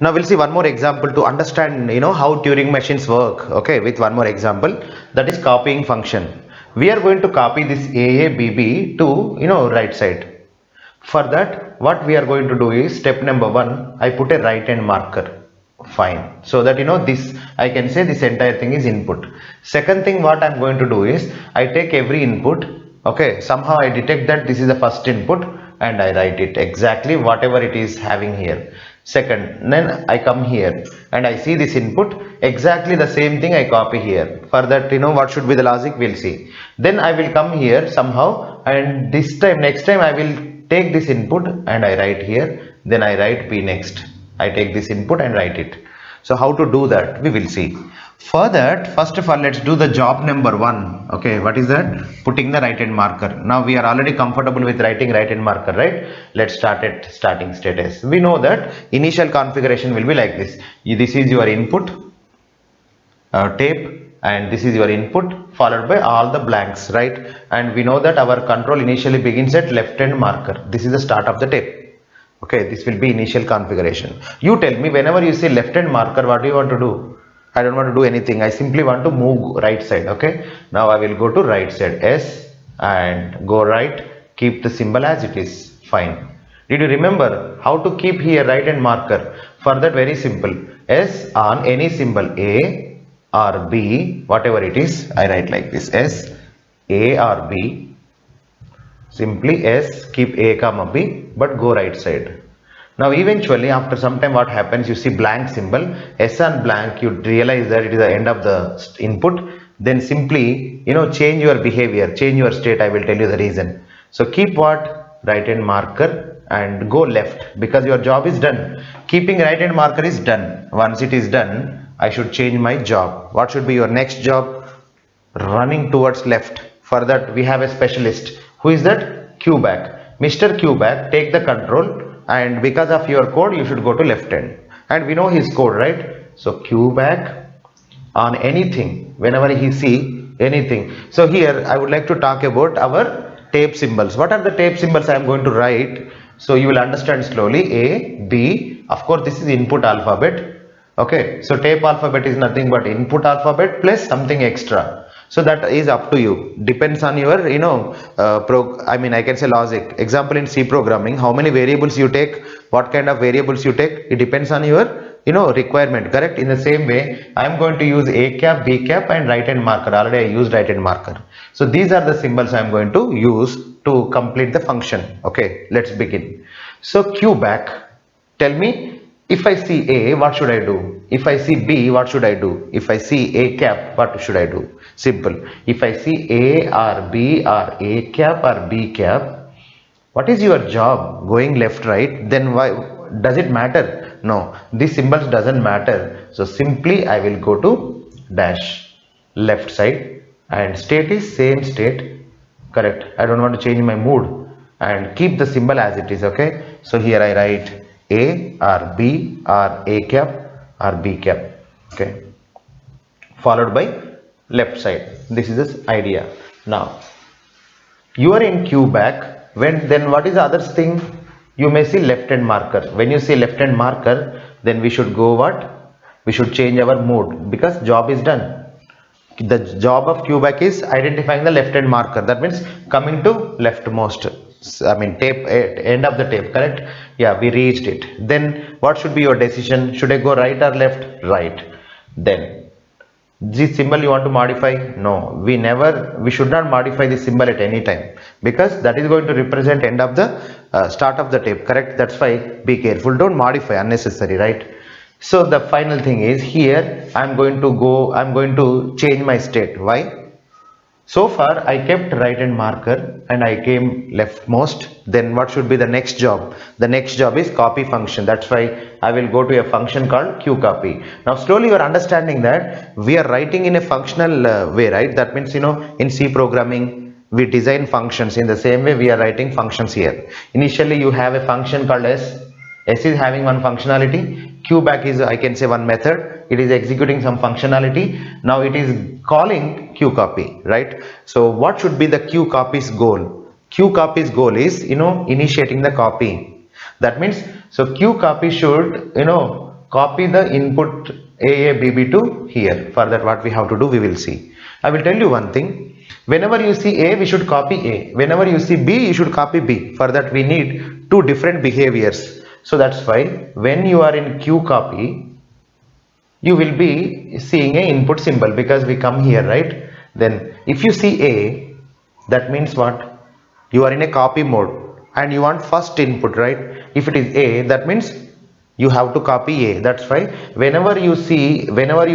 Now we'll see one more example to understand, how Turing machines work. Okay, with one more example, that is copying function. We are going to copy this AABB to, right side. For that, what we are going to do is step number one, I put a right hand marker. Fine. So that this, I can say this entire thing is input. Second thing, what I'm going to do is I take every input. Okay, somehow I detect that this is the first input and I write it exactly whatever it is having here. Second, then I come here and I see this input, exactly the same thing I copy here. For that, what should be the logic, we'll see. Then I will come here somehow, and this time, next time, I will take this input and I write here, then I write B next. I take this input and write it. So how to do that, we will see. For that, first of all, let's do the job number one. Okay, what is that? Putting the right hand marker. Now we are already comfortable with writing right hand marker, right? Let's start at starting status. We know that initial configuration will be like this. This is your input tape, and this is your input followed by all the blanks, right? And we know that our control initially begins at left hand marker. This is the start of the tape. Okay, this will be initial configuration. You tell me, whenever you see left hand marker, what do you want to do? I don't want to do anything. I simply want to move right side. Okay, now I will go to right side S and go right, keep the symbol as it is. Fine. Did you remember how to keep here right hand marker? For that, very simple. S on any symbol A or B, whatever it is, I write like this: S, A or B. Simply S, keep A comma B, but go right side. Now eventually, after some time, what happens, you see blank symbol, S on blank, you realize that it is the end of the input. Then simply, change your behavior, change your state. I will tell you the reason. So keep what? Right hand marker and go left, because your job is done. Keeping right hand marker is done. Once it is done, I should change my job. What should be your next job? Running towards left. For that, we have a specialist. Who is that? QBack. Mr. QBack, take the control, and because of your code, you should go to left hand. And we know his code, right? So QBack on anything, whenever he see anything. So here I would like to talk about our tape symbols. What are the tape symbols I am going to write? So you will understand slowly. A, B, of course this is input alphabet. Okay, so tape alphabet is nothing but input alphabet plus something extra. So that is up to you. Depends on your, I can say logic. Example, in C programming, how many variables you take, what kind of variables you take, it depends on your, requirement, correct? In the same way, I am going to use A cap, B cap and right hand marker. Already I used right hand marker. So these are the symbols I am going to use to complete the function. Okay, let's begin. So QBack, tell me, if I see A, what should I do? If I see B, what should I do? If I see A cap, what should I do? Simple. If I see A or B or A cap or B cap, what is your job? Going left, right? Then why does it matter? No, these symbols doesn't matter. So simply I will go to dash left side and state is same state. Correct. I don't want to change my mood and keep the symbol as it is. Okay. So here I write A or B or A cap or B cap. Okay. Followed by left side. This is this idea. Now you are in QBack. Then what is the other thing? You may see left hand marker. When you see left hand marker, then we should go what? We should change our mode, because job is done. The job of QBack is identifying the left hand marker. That means coming to leftmost. Tape, end of the tape, correct? Yeah, we reached it. Then what should be your decision? Should I go right or left? Right. Then this symbol you want to modify? No, we should not modify this symbol at any time, because that is going to represent end of the start of the tape, correct? That's why be careful, don't modify unnecessary, right? So the final thing is, here I'm going to change my state. Why? So far I kept right hand marker and I came leftmost. Then what should be the next job? The next job is copy function. That's why I will go to a function called QCopy. Now slowly you are understanding that we are writing in a functional way, right? That means, in C programming we design functions. In the same way we are writing functions here. Initially you have a function called S. S is having one functionality. QBack is, I can say, one method. It is executing some functionality. Now it is calling QCopy, right? So what should be the QCopy's goal? QCopy's goal is, initiating the copy. That means, so QCopy should, copy the input A, B, B to here. For that, what we have to do, we will see. I will tell you one thing. Whenever you see A, we should copy A. Whenever you see B, you should copy B. For that, we need two different behaviors. So that's why when you are in Q copy, you will be seeing a input symbol because we come here, right? Then if you see A, that means what? You are in a copy mode and you want first input, right? If it is A, that means you have to copy A. That's why whenever you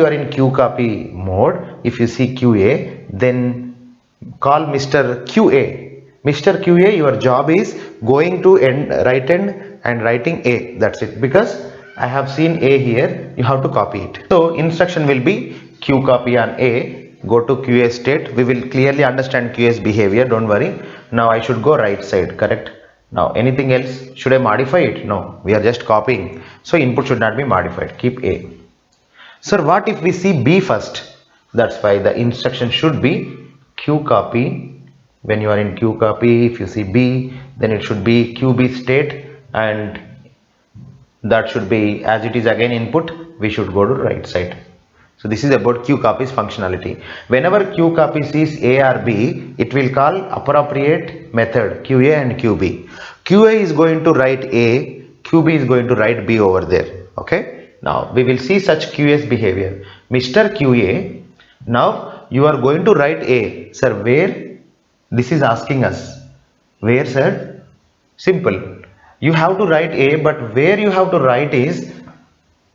are in Q copy mode, if you see QA, then call Mr. QA. Mr. QA, your job is going to right end and writing A. That's it. Because I have seen A here, you have to copy it. So instruction will be Q copy on A, go to QA state. We will clearly understand QA's behavior, don't worry. Now I should go right side, correct? Now anything else, should I modify it? No, we are just copying. So input should not be modified, keep A. Sir, what if we see B first? That's why the instruction should be Q copy. When you are in Q copy, if you see B, then it should be QB state, and that should be as it is again input, we should go to right side. So this is about Q copy's functionality. Whenever Q copy sees A or B, it will call appropriate method QA and QB. QA is going to write A, QB is going to write B over there. Okay. Now we will see such QA's behavior. Mr. QA, now you are going to write A. Sir, where? This is asking us. Where, sir? Simple. You have to write A, but where you have to write is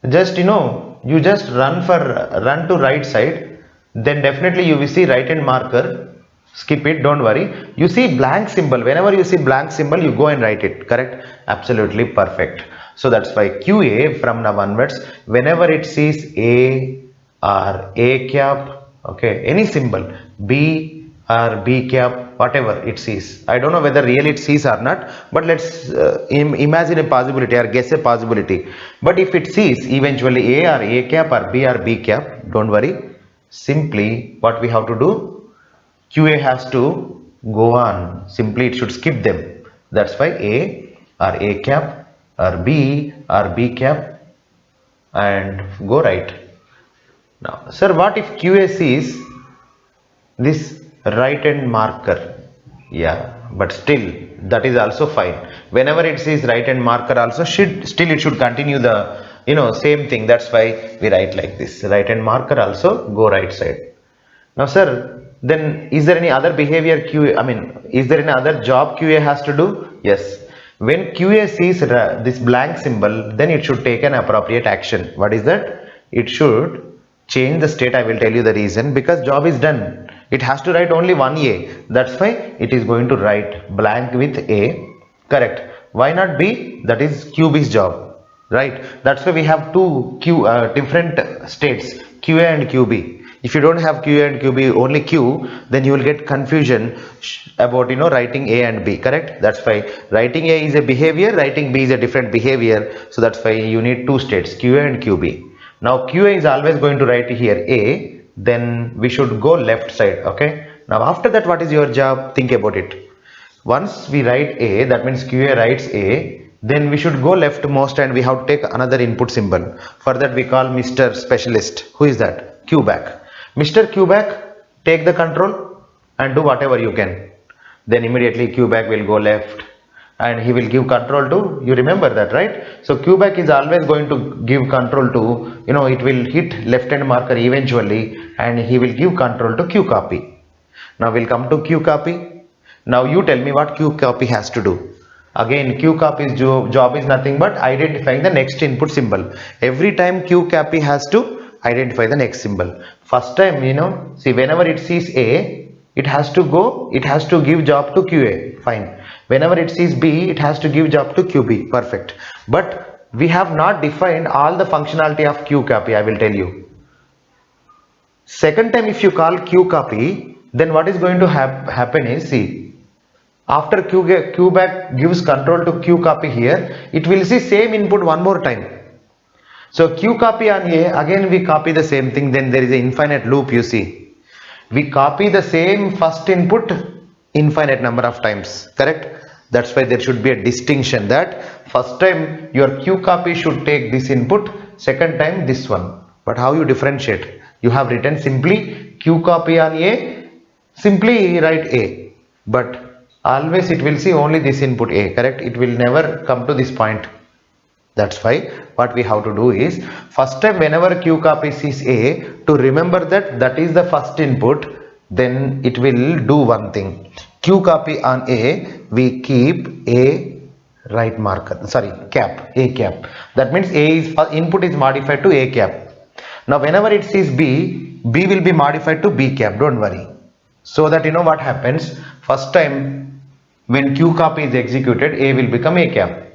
just, you just run to right side, then definitely you will see right hand marker. Skip it, don't worry. You see blank symbol. Whenever you see blank symbol, you go and write it. Correct? Absolutely perfect. So that's why QA from now onwards, whenever it sees A or A cap, okay, any symbol, B or B cap, whatever it sees. I don't know whether really it sees or not, but let's imagine a possibility or guess a possibility. But if it sees eventually A or A cap or B cap, don't worry. Simply what we have to do, QA has to go on. Simply it should skip them. That's why A or A cap or B cap and go right. Now, sir, what if QA sees this right hand marker? Yeah, but still that is also fine. Whenever it sees right hand marker also, still it should continue the same thing. That's why we write like this. Right hand marker also go right side. Now sir, then is there any other behavior is there any other job QA has to do? Yes. When QA sees this blank symbol, then it should take an appropriate action. What is that? It should change the state. I will tell you the reason. Because job is done. It has to write only one A. That's why it is going to write blank with A. Correct. Why not B? That is QB's job. Right. That's why we have two different states, QA and QB. If you don't have QA and QB, only Q, then you will get confusion about writing A and B. Correct. That's why writing A is a behavior, writing B is a different behavior. So that's why you need two states, QA and QB. Now QA is always going to write here A. Then we should go left side. Okay. Now after that, what is your job? Think about it. Once we write A, that means QA writes A, then we should go leftmost and we have to take another input symbol. For that we call Mr. Specialist. Who is that? Q back. Mr. Q back, take the control and do whatever you can. Then immediately Q back will go left and he will give control to, you remember that, right? So Q back is always going to give control to, it will hit left hand marker eventually and he will give control to Q copy. Now we'll come to Q copy. Now you tell me what Q copy has to do. Again, Q copy's job is nothing but identifying the next input symbol. Every time Q copy has to identify the next symbol. First time, see, whenever it sees A, it has to give job to QA. Fine. Whenever it sees B, it has to give job to QB. Perfect. But we have not defined all the functionality of Q copy. I will tell you. Second time, if you call Q copy, then what is going to happen is, see, after Q back gives control to Q copy here, it will see same input one more time. So Q copy on A, again we copy the same thing, then there is an infinite loop, you see. We copy the same first input infinite number of times, correct? That's why there should be a distinction that first time your Q copy should take this input, second time this one. But how you differentiate? You have written simply Q copy on A, simply write A, but always it will see only this input A, correct? It will never come to this point. That's why what we have to do is, first time whenever Q copy sees A, to remember that that is the first input, then it will do one thing. Q copy on A, we keep A right marker, sorry, cap, A cap. That means A is input is modified to A cap. Now whenever it sees B, B will be modified to B cap, don't worry. So that you know what happens, first time when Q copy is executed, A will become A cap,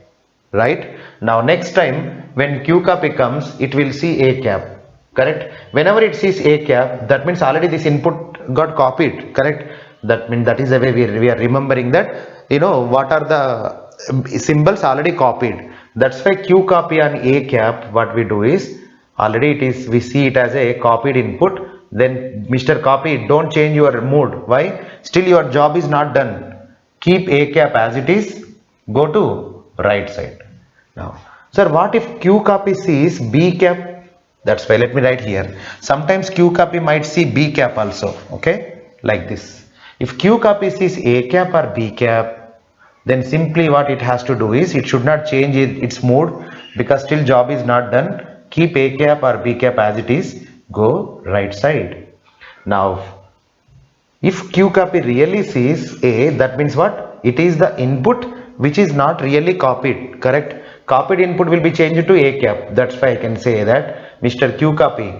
right? Now next time when Q copy comes, it will see A cap, correct? Whenever it sees A cap, that means already this input got copied, correct? That means that is the way we are remembering that, you know, what are the symbols already copied. That's why Q copy on A cap, what we do is, already it is, we see it as a copied input. Then Mr. Copy, don't change your mood. Why? Still your job is not done. Keep A cap as it is, go to right side. Now, sir, what if Q copy sees B cap? That's why let me write here. Sometimes Q copy might see B cap also. Okay, like this. If Q copy sees A cap or B cap, then simply what it has to do is, it should not change its mood, because still job is not done. Keep A cap or B cap as it is, go right side. Now, if Q copy really sees A, that means what? It is the input which is not really copied, correct? Copied input will be changed to A cap. That's why I can say that Mr. Q copy,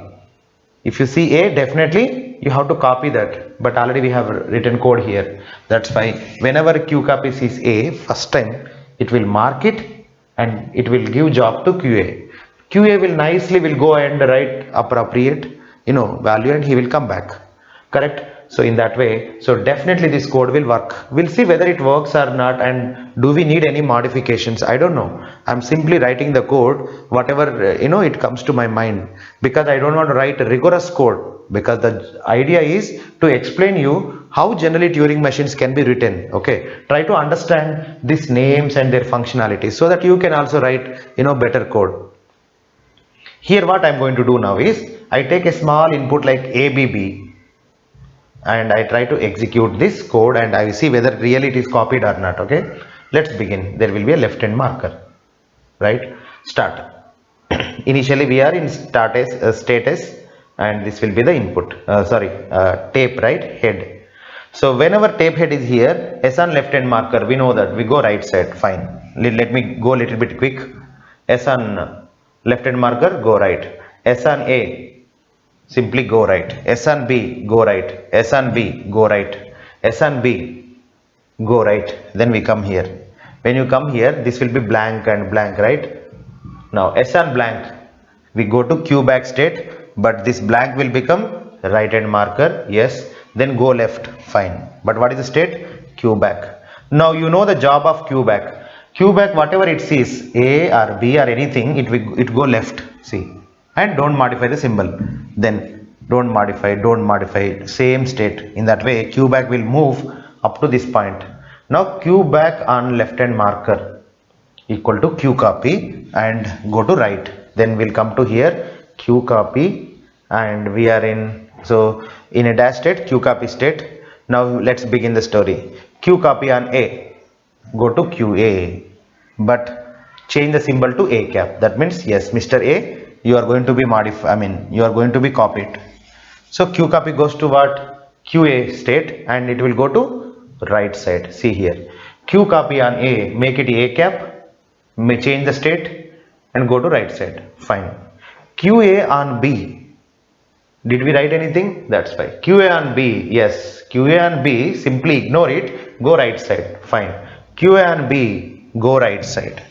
if you see A, definitely you have to copy that, but already we have written code here. That's why whenever Q copy sees A, first time it will mark it and it will give job to QA. QA will nicely will go and write appropriate, you know, value, and he will come back, correct? So in that way, so definitely this code will work. We'll see whether it works or not, and do we need any modifications. I don't know. I'm simply writing the code whatever you know it comes to my mind, because I don't want to write rigorous code, because the idea is to explain you how generally Turing machines can be written. Okay, try to understand these names and their functionalities so that you can also write, you know, better code. Here what I'm going to do now is, I take a small input like ABB and I try to execute this code, and I see whether really it is copied or not. Okay, let's begin. There will be a left hand marker, right? Start. Initially we are in status, and this will be the input, tape, right, head. So whenever tape head is here, S on left hand marker, we know that we go right side. Fine, let me go a little bit quick. S on left hand marker, go right. S on A, simply go right. S on B, go right. S on B, go right. S on B, go right. Then we come here. When you come here, this will be blank and blank, right? Now S on blank, we go to Q back state, but this blank will become right hand marker. Yes. Then go left. Fine. But what is the state? Q back. Now you know the job of Q back. Q back, whatever it sees, A or B or anything, it go left. See. And don't modify the symbol. Then don't modify, same state. In that way, Q back will move up to this point. Now Q back on left hand marker equal to Q copy, and go to right. Then we'll come to here, Q copy, and we are in, so in a dash state, Q copy state. Now let's begin the story. Q copy on A, go to QA, but change the symbol to A cap. That means yes, Mr. A, you are going to be you are going to be copied. So Q copy goes to what? QA state, and it will go to right side. See here, Q copy on A, make it A cap, may change the state and go to right side. Fine. QA on B, did we write anything? That's fine. QA on B, yes, QA on B, simply ignore it, go right side. Fine. QA on B, go right side.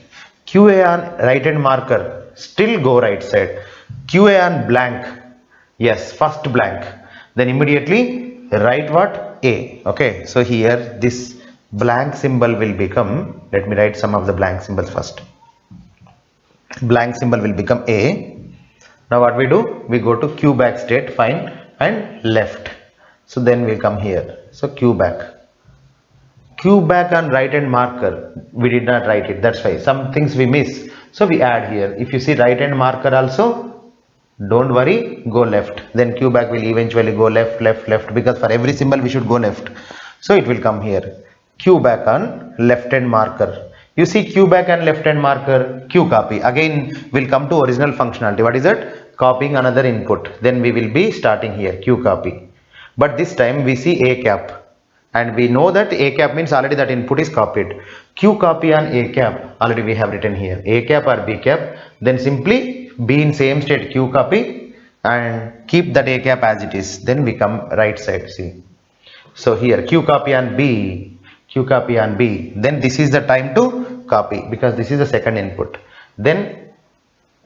QA on right hand marker, still go right side. QA on blank, yes, first blank, then immediately write what? A. Okay, so here this blank symbol will become, let me write some of the blank symbols first. Blank symbol will become A. Now what we do? We go to Q back state, fine, and left. So then we come here. So Q back. Q back on right hand marker, we did not write it, that's why some things we miss, so we add here. If you see right hand marker also, don't worry, go left, then Q back will eventually go left, left, left, because for every symbol we should go left, so it will come here. Q back on left hand marker. You see Q back and left hand marker, Q copy. Again we'll come to original functionality. What is that? Copying another input. Then we will be starting here, Q copy. But this time we see A cap. And we know that A cap means already that input is copied. Q copy on A cap, already we have written here. A cap or B cap. Then simply be in same state, Q copy, and keep that A cap as it is. Then we come right side, see. So here Q copy on B, Q copy on B. Then this is the time to copy because this is the second input. Then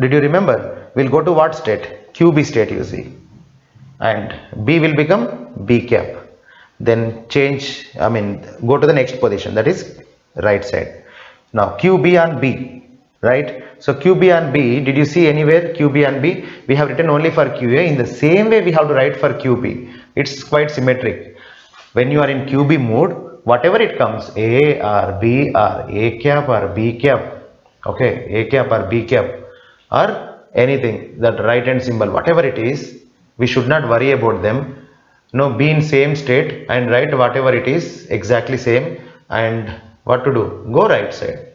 did you remember? We'll go to what state? QB state, you see. And B will become B cap. Then change, go to the next position, that is right side. Now QB on B, right? So QB on B, did you see anywhere QB on B? We have written only for QA. In the same way we have to write for QB. It's quite symmetric. When you are in QB mode, whatever it comes, A or B or A cap or B cap, okay, A cap or B cap or anything, that right hand symbol, whatever it is, we should not worry about them. No, be in same state and write whatever it is exactly same. And what to do? Go right side.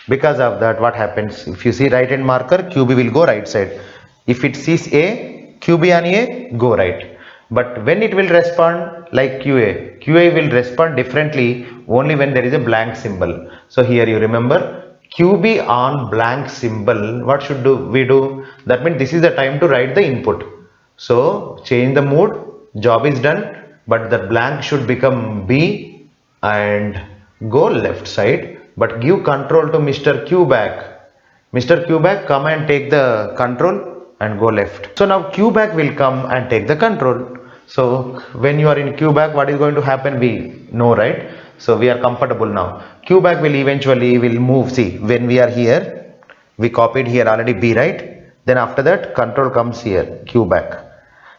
Because of that, what happens? If you see right hand marker, QB will go right side. If it sees A, QB on A, go right. But when it will respond like QA, QA will respond differently only when there is a blank symbol. So here you remember, QB on blank symbol, what should we do? That means this is the time to write the input. So change the mode. Job is done, but the blank should become B and go left side, but give control to Mr. Q back. Mr. Q back, come and take the control and go left. So now Q back will come and take the control. So when you are in Q back, what is going to happen? We know, right? So we are comfortable now. Q back will eventually move. See, when we are here, we copied here already B, right? Then after that, control comes here, Q back.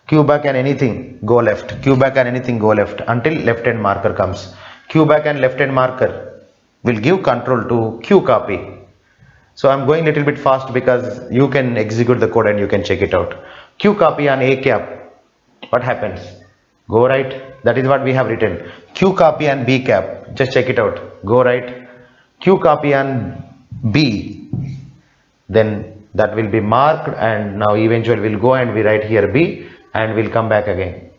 Q back and anything go left, Q back and anything go left until left hand marker comes. Q back and left hand marker will give control to Q copy. So I'm going a little bit fast because you can execute the code and you can check it out. Q copy on A cap, what happens? Go right, that is what we have written. Q copy on B cap, just check it out, go right. Q copy on B, then that will be marked, and now eventually we'll go and we write here B. And we'll come back again.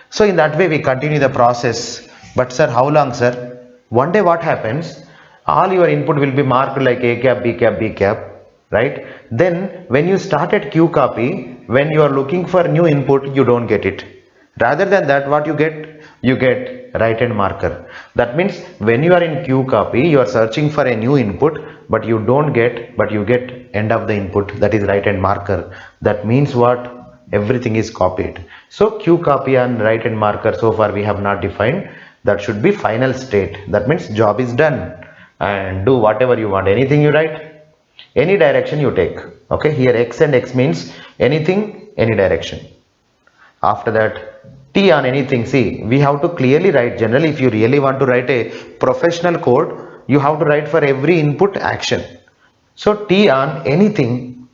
So in that way we continue the process. But sir, how long, sir? One day what happens? All your input will be marked like A cap, B cap, B cap, right? Then when you start at Q copy, when you are looking for new input, you don't get it. Rather than that, what you get? You get right hand marker. That means when you are in Q copy, you are searching for a new input, but you don't get, but you get end of the input, that is right hand marker. That means what? Everything is copied. So Q copy on right hand marker, so far we have not defined. That should be final state. That means job is done, and do whatever you want. Anything you write, any direction you take. Okay, here X and X means anything, any direction. After that, T on anything. See, we have to clearly write. Generally, if you really want to write a professional code, you have to write for every input action. So T on anything,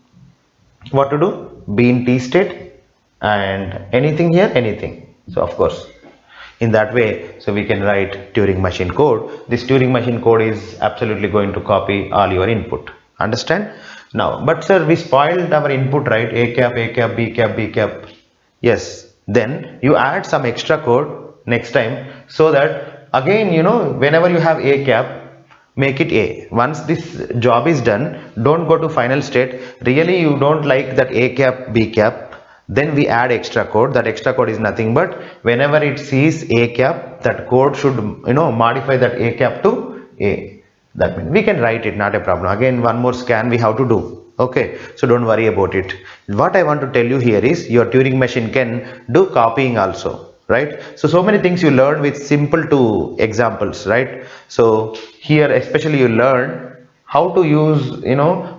what to do? Be in T state, and anything here, anything. So of course, in that way, so we can write Turing machine code. This Turing machine code is absolutely going to copy all your input. Understand? Now, but sir, we spoiled our input, right? A cap, A cap, B cap, B cap. Yes. Then you add some extra code next time, so that again, whenever you have A cap, make it A. Once this job is done, don't go to final state. Really you don't like that A cap, B cap, then we add extra code. That extra code is nothing but whenever it sees A cap, that code should modify that A cap to A. That means we can write it, not a problem. Again, one more scan we have to do. Okay, so don't worry about it. What I want to tell you here is your Turing machine can do copying also. Right? So many things you learn with simple two examples, right? So here especially you learn how to use,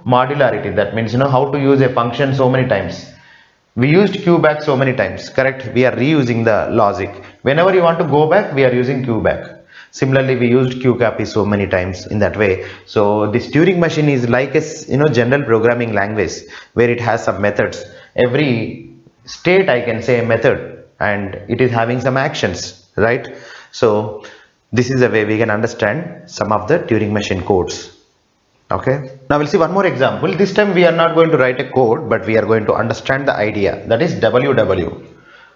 modularity. That means, how to use a function so many times. We used Q back so many times, correct? We are reusing the logic. Whenever you want to go back, we are using Q back. Similarly, we used QCAPI so many times in that way. So this Turing machine is like a general programming language where it has some methods. Every state I can say a method, and it is having some actions, right? So this is the way we can understand some of the Turing machine codes. Okay, now we'll see one more example. This time we are not going to write a code, but we are going to understand the idea, that is WW,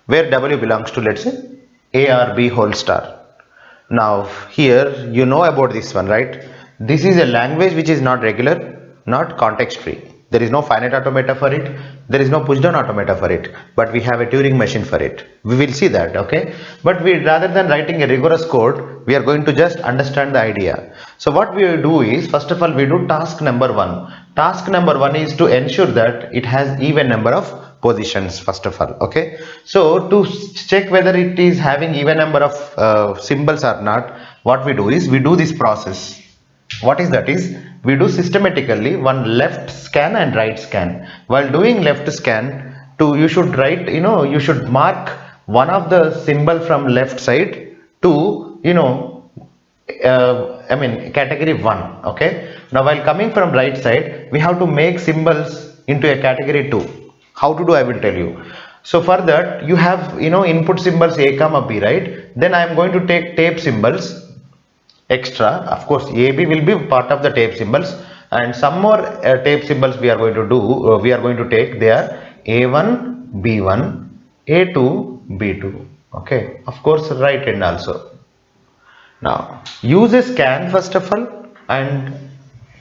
where W belongs to, let's say, A or B whole star. Now here you know about this one, right? This is a language which is not regular, not context free. There is no finite automata for it, there is no push down automata for it, but we have a Turing machine for it. We will see that, okay? But we, rather than writing a rigorous code, we are going to just understand the idea. So what we will do is, first of all, we do task number 1. Task number 1 is to ensure that it has even number of positions, first of all. Okay, so to check whether it is having even number of symbols or not, what we do is we do this process. What is that? Is we do systematically one left scan and right scan. While doing left scan, you should write, you should mark one of the symbol from left side to category 1. Okay, now while coming from right side, we have to make symbols into a category 2. How to do, I will tell you. So for that, you have input symbols A comma B, right? Then I am going to take tape symbols extra. Of course, AB will be part of the tape symbols, and some more tape symbols we are going to do. We are going to take. They are A1 B1, A2 B2. Okay, of course, right hand also. Now use a scan first of all and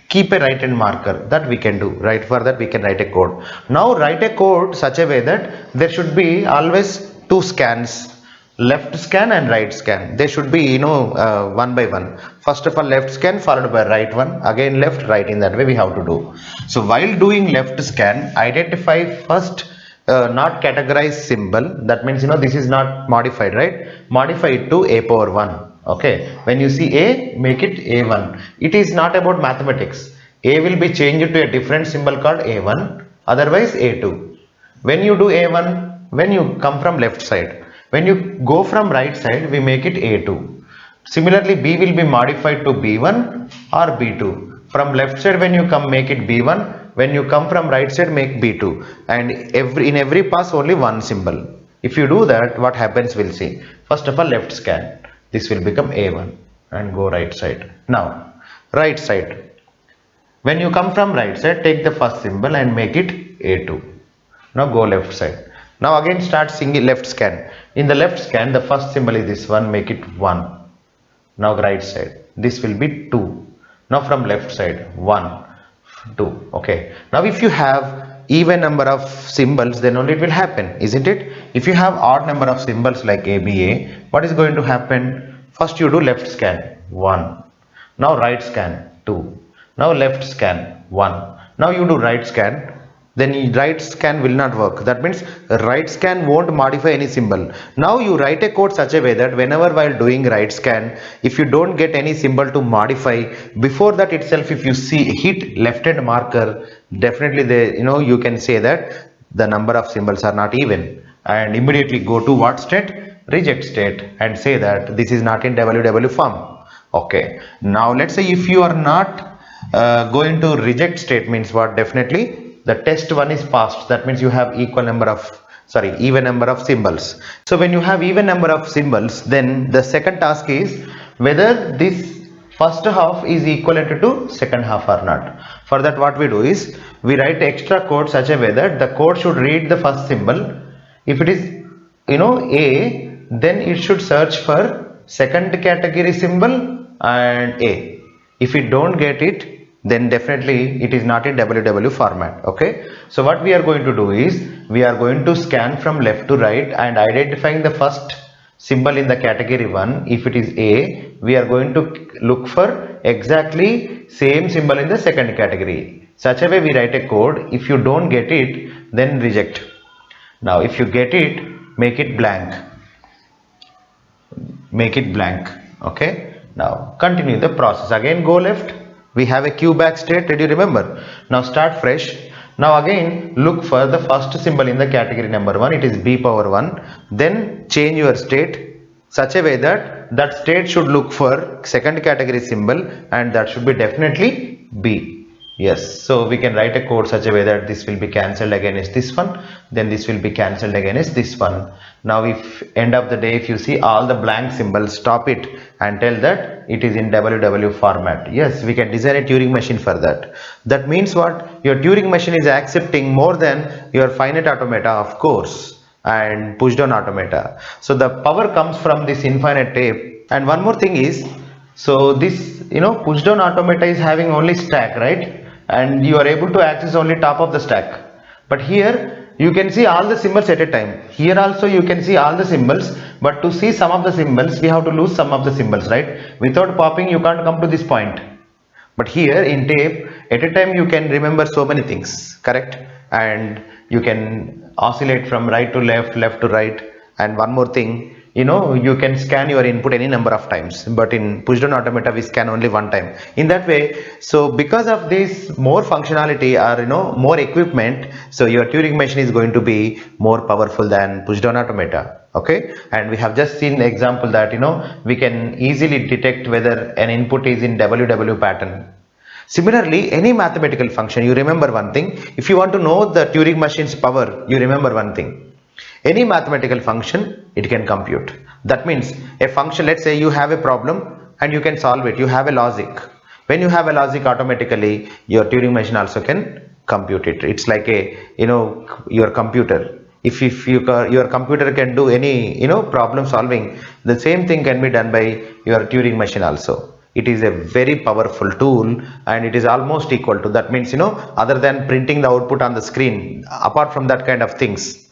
keep a right hand marker. That we can do, right? For that we can write a code. Now write a code such a way that there should be always 2 scans, left scan and right scan. They should be one by one. First of all left scan followed by right one, again left, right. In that way we have to do. So while doing left scan, identify first not categorized symbol. That means this is not modified, right? Modify it to A power 1. Okay, when you see A, make it A1. It is not about mathematics. A will be changed to a different symbol called A1, otherwise A2. When you do A1, when you come from left side, when you go from right side, we make it A2. Similarly, B will be modified to B1 or B2. From left side, when you come, make it B1. When you come from right side, make B2. And in every pass, only one symbol. If you do that, what happens, we'll see. First of all, left scan. This will become A1 and go right side. Now, right side. When you come from right side, take the first symbol and make it A2. Now go left side. Now again start single left scan. In the left scan, the first symbol is this one, make it 1. Now right side. This will be 2. Now from left side, 1, 2. Okay. Now if you have even number of symbols, then only it will happen, isn't it? If you have odd number of symbols like ABA, what is going to happen? First you do left scan 1, now right scan 2, now left scan 1, now you do right scan, then right scan will not work. That means right scan won't modify any symbol. Now you write a code such a way that whenever while doing right scan, if you don't get any symbol to modify, before that itself, if you hit left hand marker, definitely you can say that the number of symbols are not even, and immediately go to what state? Reject state, and say that this is not in WW form. Okay, now let's say if you are not going to reject state, means what? Definitely the test 1 is passed. That means you have even number of symbols. So when you have even number of symbols, then the second task is whether this first half is equivalent to second half or not. For that, what we do is we write extra code such a way that the code should read the first symbol. If it is A, then it should search for second category symbol and A. If it don't get it, then definitely it is not in WW format. Okay, so what we are going to do is we are going to scan from left to right and identifying the first symbol in the category 1. If it is A, we are going to look for exactly same symbol in the second category. Such a way we write a code. If you don't get it, then reject. Now if you get it, make it blank. Make it blank. Okay, now continue the process. Again go left. We have a queue back state, did you remember? Now start fresh. Now again look for the first symbol in the category number 1. It is B power 1. Then change your state. such a way that that state should look for second category symbol, and that should be definitely B. Yes, so we can write a code such a way that this will be cancelled against this one, then this will be cancelled against this one. Now if end of the day, if you see all the blank symbols, stop it and tell that it is in WW format. Yes, we can design a Turing machine for that. That means what? Your Turing machine is accepting more than your finite automata, of course, and push down automata. So the power comes from this infinite tape. And one more thing is, so this push down automata is having only stack, right? And you are able to access only top of the stack. But here you can see all the symbols at a time. Here also you can see all the symbols, but to see some of the symbols we have to lose some of the symbols, right? Without popping you can't come to this point. But here in tape, at a time you can remember so many things, correct? And you can oscillate from right to left, left to right. And one more thing, you can scan your input any number of times, but in pushdown automata we scan only one time. In that way, so because of this more functionality or more equipment, so your Turing machine is going to be more powerful than pushdown automata. Okay, and we have just seen the example that we can easily detect whether an input is in WW pattern. Similarly, any mathematical function, you remember one thing, if you want to know the Turing machine's power, you remember one thing. Any mathematical function, it can compute. That means a function, let's say you have a problem and you can solve it, you have a logic. When you have a logic, automatically your Turing machine also can compute it. It's like a your computer. If your computer can do any problem solving, the same thing can be done by your Turing machine also. It is a very powerful tool, and it is almost equal to, that means other than printing the output on the screen, apart from that kind of things,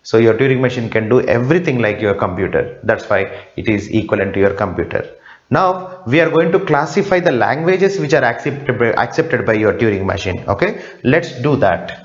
so your Turing machine can do everything like your computer. That's why it is equivalent to your computer. Now we are going to classify the languages which are accepted by your Turing machine. Okay, let's do that.